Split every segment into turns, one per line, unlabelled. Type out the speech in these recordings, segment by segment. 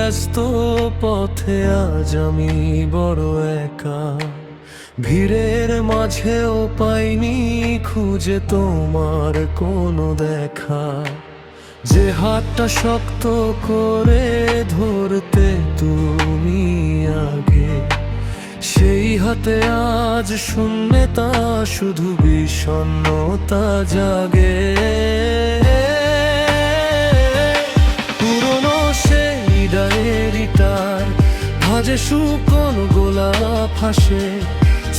ব্যস্ত পথে আজ আমি বড় একা, ভিড়ের মাঝেও পাইনি খুঁজে তোমার কোনো দেখা। যে হাতটা শক্ত করে ধরতে তুমি আগে, সেই হাতে আজ শূন্যতা, শুধু বিষণ্ণতা জাগে। পুরনো সেই ডায়েরিটার ভাজে শুকনো গোলাপ হাসে,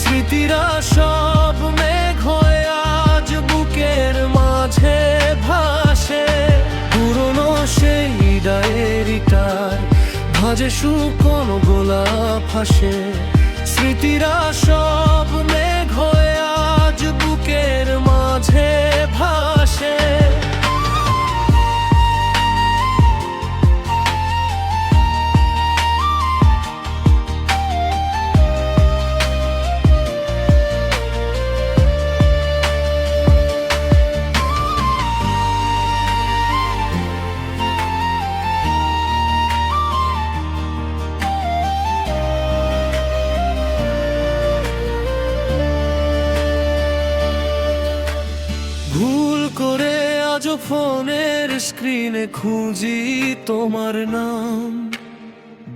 স্মৃতিরা সব মেঘ হয়ে আজ বুকের মাঝে ভাসে। পুরনো সেই ডায়েরিটার ভাজে শুকনো গোলাপ হাসে, স্মৃতিরা সব মেঘ হয়ে আজ বুকের মাঝে ভাসে। ভুল করে আজও ফোনের স্ক্রিনে খুঁজি তোমার নাম,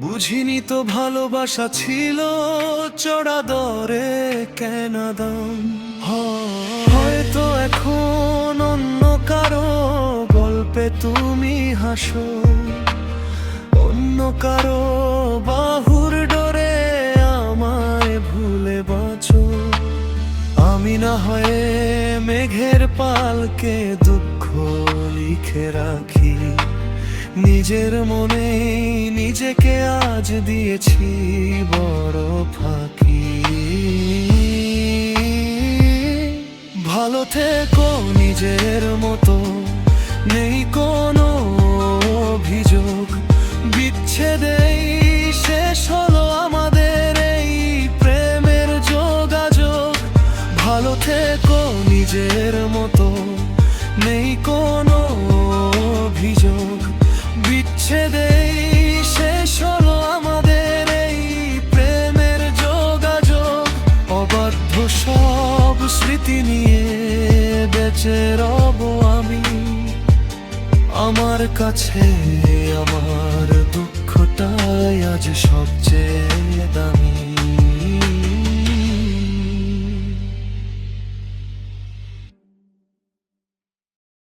বুঝিনি তো ভালোবাসা ছিল চড়া দরে কেনা দাম। হয়তো এখন অন্য কারো গল্পে তুমি হাসো, অন্য কারো বাহুর ডোরে আমায় ভুলে বাঁচো। আমি না হয়ে মেঘের পালকে দুঃখ লিখে রাখি, নিজের মনে নিজেকে আজ দিয়েছি বড় ফাঁকি। ভালো থেকো নিজের মতো, নেই কোনো অভিযোগ, বিচ্ছেদেই শেষ হলো আমাদের এই প্রেমের যোগাযোগ। ভালো থেকো নিজের মতো, নেই কোনো অভিযোগ, বিচ্ছেদেই শেষ হলো আমাদের এই প্রেমের যোগাযোগ। অবাধ্য সব স্মৃতি নিয়ে বেঁচে রব আমি, আমার কাছে আমার দুঃখটাই আজ সবচেয়ে দামি।